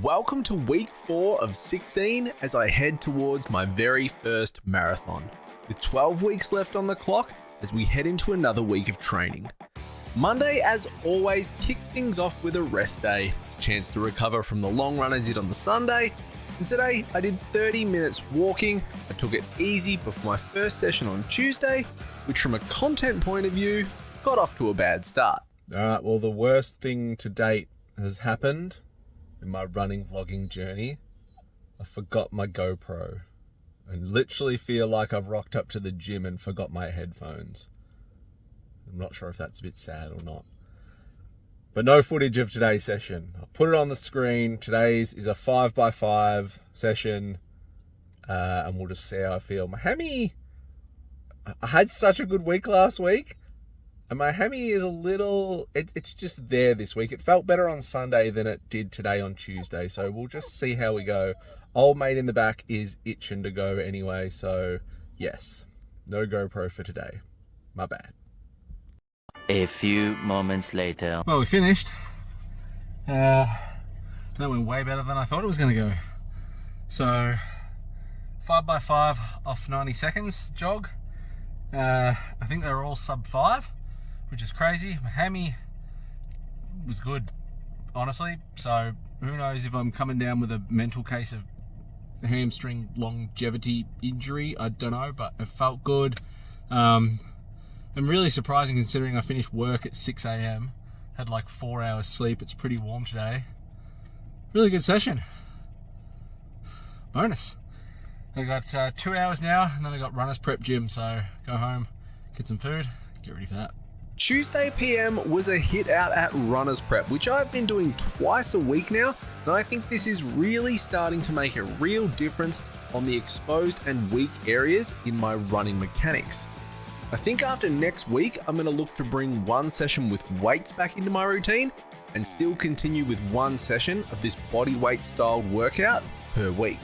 Welcome to week 4 of 16 as I head towards my very first marathon, with 12 weeks left on the clock as we head into another week of training. Monday, as always, kicked things off with a rest day. It's a chance to recover from the long run I did on the Sunday, and today I did 30 minutes walking. I took it easy before my first session on Tuesday, which from a content point of view, got off to a bad start. Alright, well the worst thing to date has happened in my running vlogging journey. I forgot my GoPro and literally feel like I've rocked up to the gym and forgot my headphones. I'm not sure if that's a bit sad or not. But no footage of today's session. I'll put it on the screen. Today's is a 5x5 session and we'll just see how I feel. My hammy, I had such a good week last week. And my hammy is a little, it's just there this week. It felt better on Sunday than it did today on Tuesday. So we'll just see how we go. Old mate in the back is itching to go anyway. So yes, no GoPro for today. My bad. A few moments later. Well, we finished. That went way better than I thought it was going to go. So 5x5 off 90 seconds jog. I think they were all sub 5. Which is crazy. My hammy was good, honestly. So who knows if I'm coming down with a mental case of hamstring longevity injury. I don't know, but it felt good. And really surprising considering I finished work at 6 a.m. Had like 4 hours sleep. It's pretty warm today. Really good session. Bonus. I got 2 hours now, and then I got runner's prep gym. So go home, get some food, get ready for that. Tuesday PM was a hit out at Runner's Prep, which I've been doing twice a week now, and I think this is really starting to make a real difference on the exposed and weak areas in my running mechanics. I think after next week, I'm going to look to bring one session with weights back into my routine and still continue with one session of this body weight styled workout per week.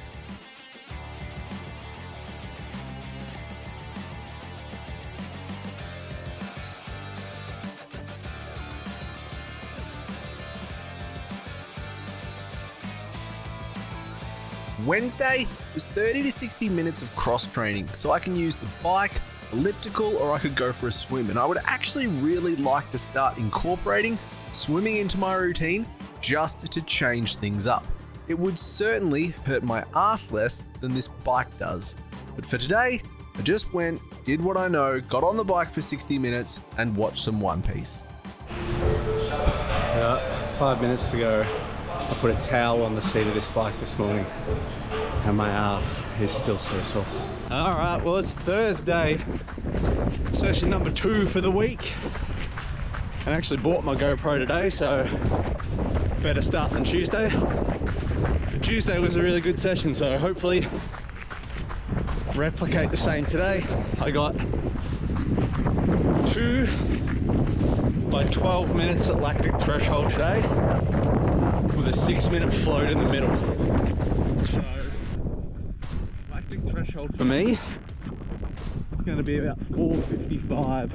Wednesday was 30 to 60 minutes of cross training, so I can use the bike, elliptical, or I could go for a swim. And I would actually really like to start incorporating swimming into my routine just to change things up. It would certainly hurt my ass less than this bike does. But for today, I just went, did what I know, got on the bike for 60 minutes and watched some One Piece. 5 minutes to go. I put a towel on the seat of this bike this morning and my ass is still so sore. All right, well it's Thursday, session number 2 for the week. I actually bought my GoPro today, so better start than Tuesday. But Tuesday was a really good session, so hopefully replicate the same today. I got 2 by 12 minutes at lactic threshold today, with a 6-minute float in the middle. So, lactic threshold for me is going to be about 4:55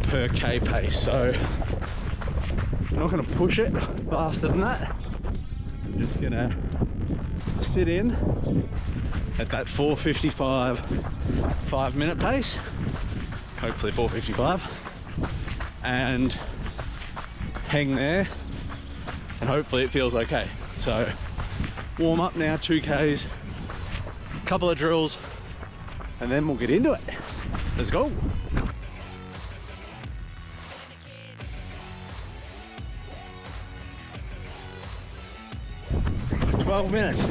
per K pace. So, I'm not going to push it faster than that. I'm just going to sit in at that 4:55 5-minute pace, hopefully 4:55, and hang there. And hopefully it feels okay. So warm up now, 2Ks, couple of drills, and then we'll get into it. Let's go. For 12 minutes.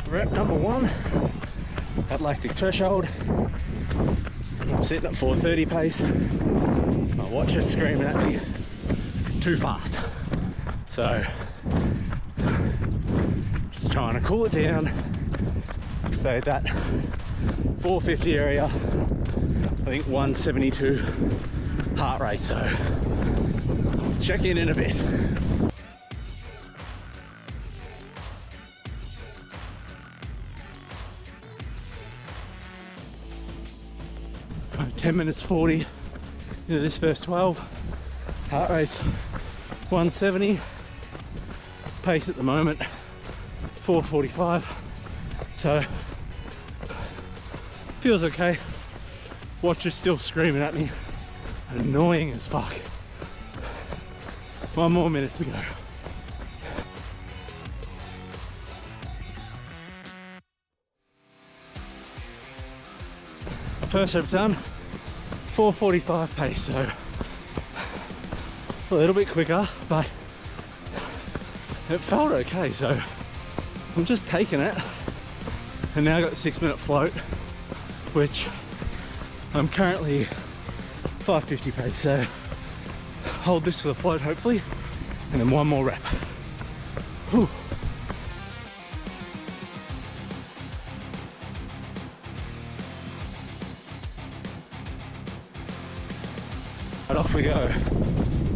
Rep number 1 at lactic threshold. I'm sitting at 4:30 pace. My watch is screaming at me, too fast. So, just trying to cool it down, stay at that 450 area, I think 172 heart rate, so check in a bit. 10 minutes 40 into this first 12, heart rate's 170. pace at the moment, 4:45. So feels okay. Watch is still screaming at me. Annoying as fuck. 1 more minute to go. First rep done, 4:45 pace, so a little bit quicker, but it felt okay, so I'm just taking it. And now I got the 6-minute float, which I'm currently 5:50 pace, so hold this for the float hopefully, and then 1 more rep. Whew. Right, off we go.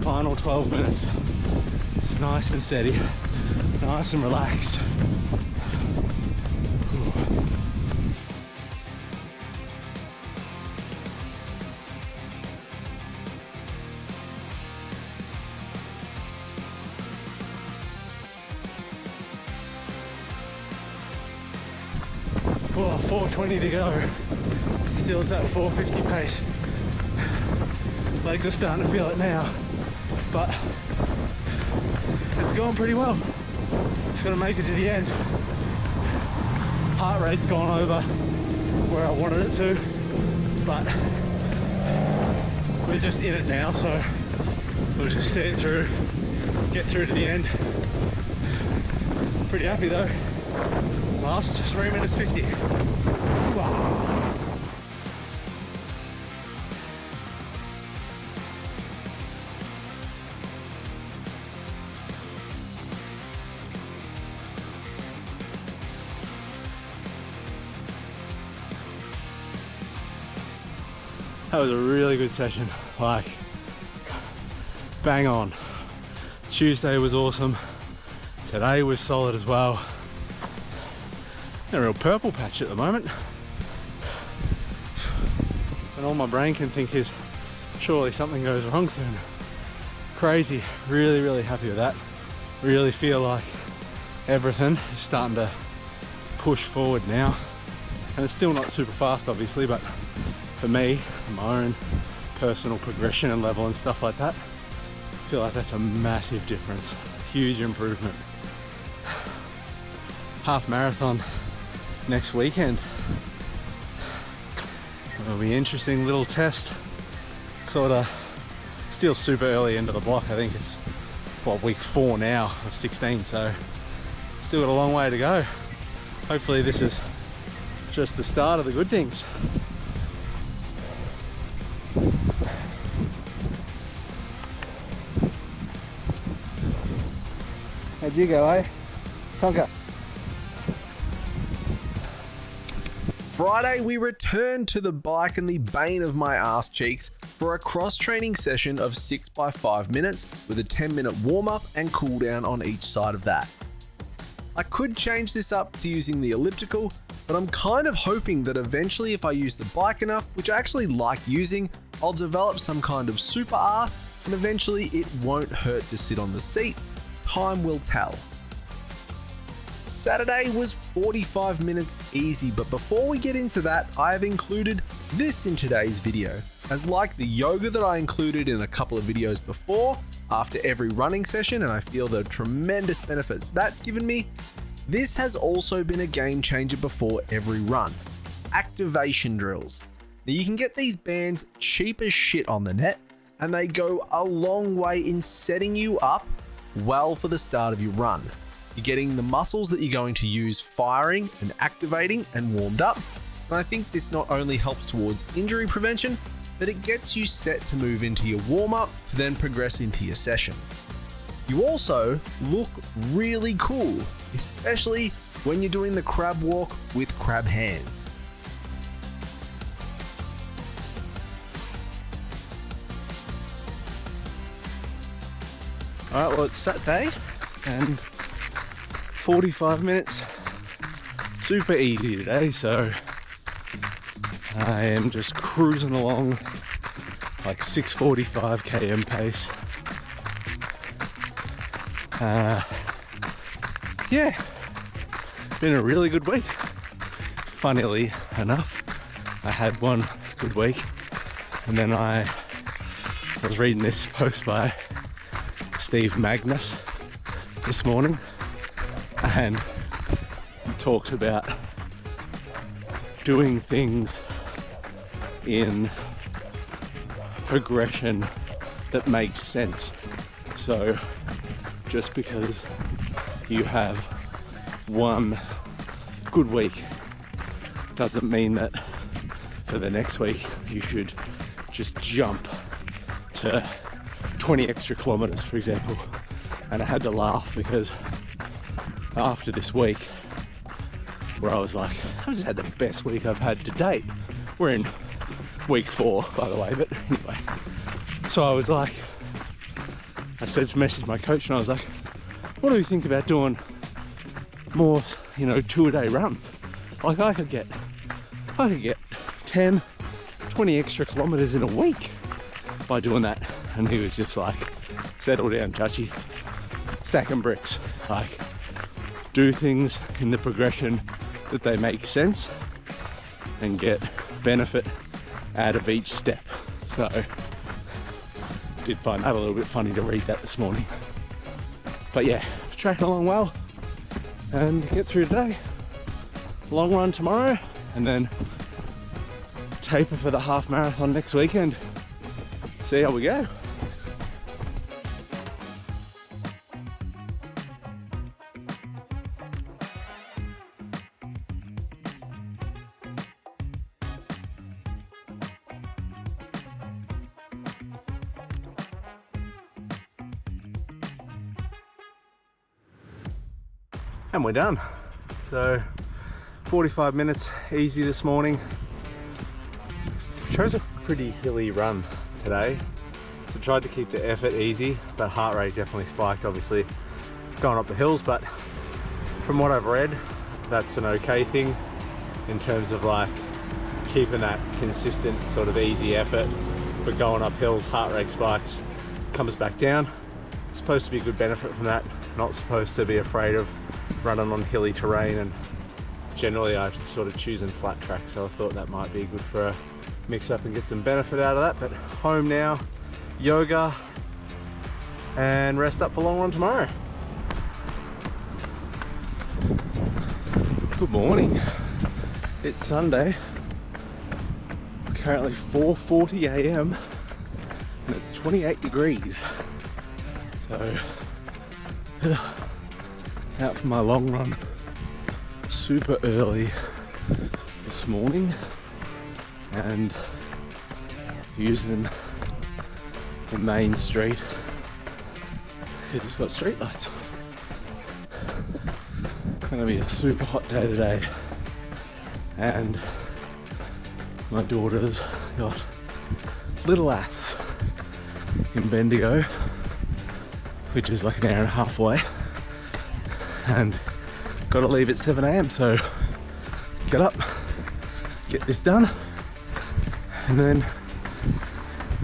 Final 12 minutes. It's nice and steady, nice and relaxed. Whew. Oh, 4:20 to go. Still at that 4:50 pace. Legs are starting to feel it now, but it's going pretty well. Just gonna make it to the end. Heart rate's gone over where I wanted it to, but we're just in it now, so we'll just see it through, get through to the end. Pretty happy though. Last 3 minutes 50. Wow. That was a really good session, like bang on. Tuesday was awesome, today was solid as well. A real purple patch at the moment, and all my brain can think is surely something goes wrong soon. Crazy, really happy with that. Really feel like everything is starting to push forward now, and it's still not super fast obviously, but for me, my own personal progression and level and stuff like that, I feel like that's a massive difference, huge improvement. Half marathon next weekend. It'll be an interesting little test. Sort of still super early into the block. I think it's what, week 4 now of 16, so still got a long way to go. Hopefully this is just the start of the good things. How'd you go, eh? Tonka. Friday, we returned to the bike and the bane of my ass cheeks for a cross-training session of 6x5 minutes with a 10-minute warm-up and cool down on each side of that. I could change this up to using the elliptical, but I'm kind of hoping that eventually if I use the bike enough, which I actually like using, I'll develop some kind of super ass and eventually it won't hurt to sit on the seat. Time will tell. Saturday was 45 minutes easy, but before we get into that, I have included this in today's video. As like the yoga that I included in a couple of videos before, after every running session, and I feel the tremendous benefits that's given me, this has also been a game changer before every run. Activation drills. Now you can get these bands cheap as shit on the net, and they go a long way in setting you up well for the start of your run. You're getting the muscles that you're going to use firing and activating and warmed up. And I think this not only helps towards injury prevention, but it gets you set to move into your warm-up to then progress into your session. You also look really cool, especially when you're doing the crab walk with crab hands. Alright, well it's Saturday and 45 minutes, super easy today, so I am just cruising along like 6:45 km pace. yeah, been a really good week. Funnily enough, I had one good week, and then I was reading this post by Steve Magnus this morning, and he talked about doing things in progression that makes sense. So just because you have one good week doesn't mean that for the next week you should just jump to 20 extra kilometers, for example. And I had to laugh because after this week where I was like, I've just had the best week I've had to date. We're in week 4, by the way, but anyway. So I was like, I said to message my coach and I was like, what do you think about doing more, 2-a-day runs? Like I could get 10, 20 extra kilometers in a week by doing that. And he was just like, settle down, Chachi, stacking bricks. Like, do things in the progression that they make sense and get benefit out of each step. So did find that a little bit funny to read that this morning. But yeah, tracking along well and get through today. Long run tomorrow and then taper for the half marathon next weekend. See how we go. And we're done. So 45 minutes easy this morning. Chose a pretty hilly run today, so tried to keep the effort easy, but heart rate definitely spiked, obviously going up the hills. But from what I've read, that's an okay thing in terms of like keeping that consistent sort of easy effort, but going up hills, heart rate spikes, comes back down. Supposed to be a good benefit from that, not supposed to be afraid of running on hilly terrain, and generally I sort of choosing flat tracks, so I thought that might be good for a mix up and get some benefit out of that. But home now, yoga, and rest up for long run tomorrow. Good morning. It's Sunday. Currently 4:40 a.m. and it's 28 degrees. So out for my long run super early this morning and using the main street because it's got street lights. It's gonna be a super hot day today, and my daughter's got Little Ass in Bendigo, which is like an hour and a half away, and got to leave at 7 a.m. so get up, get this done, and then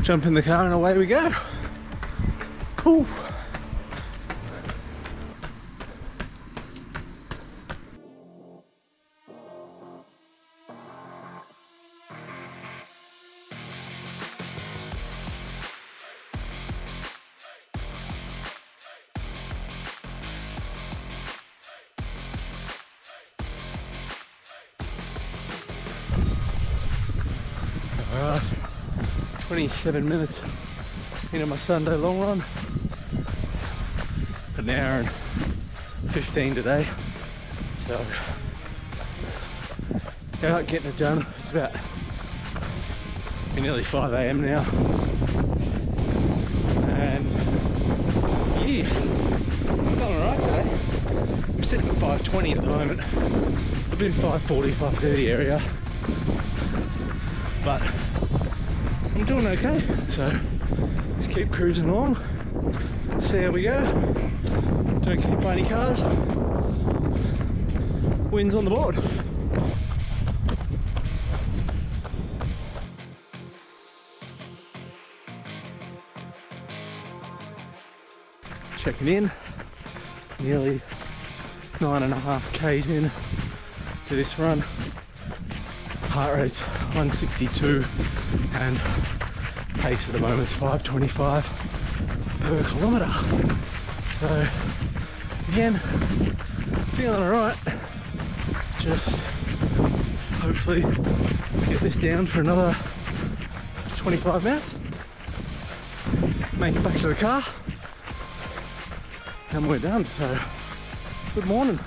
jump in the car and away we go. Ooh. Alright, 27 minutes into my Sunday long run. An hour and 15 today. So, out getting it done. It's about nearly 5 a.m. now. And yeah, I'm going alright today. I'm sitting at 5:20 at the moment. I've been 5:40, 5:30 area. But I'm doing okay, so just keep cruising along, see how we go. Don't get hit by any cars. Wins on the board. Checking in, nearly 9.5 k's in to this run. Heart rate's 162 and pace at the moment is 5:25 per kilometre. So again, feeling alright. Just hopefully get this down for another 25 minutes. Make it back to the car and we're done. So good morning.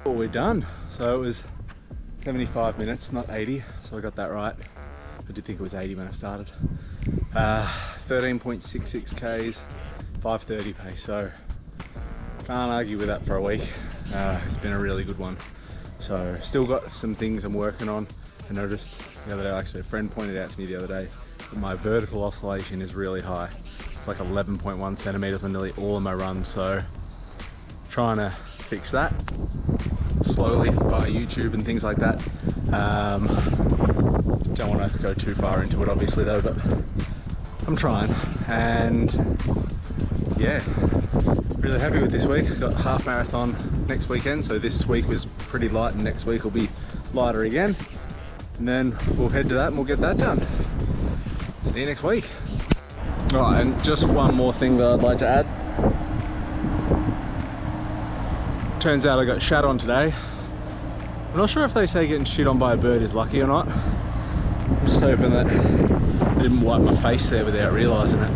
Well, we're done. So it was 75 minutes, not 80, so I got that right. I did think it was 80 when I started. 13.66 Ks, 5:30 pace, so can't argue with that for a week. It's been a really good one. So still got some things I'm working on. I noticed the other day, actually a friend pointed out to me the other day, that my vertical oscillation is really high. It's like 11.1 centimeters on nearly all of my runs, so trying to fix that slowly via YouTube and things like that. Don't want to go too far into it obviously though, but I'm trying. And yeah, really happy with this week. Got half marathon next weekend, so this week was pretty light and next week will be lighter again, and then we'll head to that and we'll get that done. See you next week. Alright, and just one more thing that I'd like to add. Turns out I got shat on today. I'm not sure if they say getting shit on by a bird is lucky or not. I'm just hoping that I didn't wipe my face there without realising it.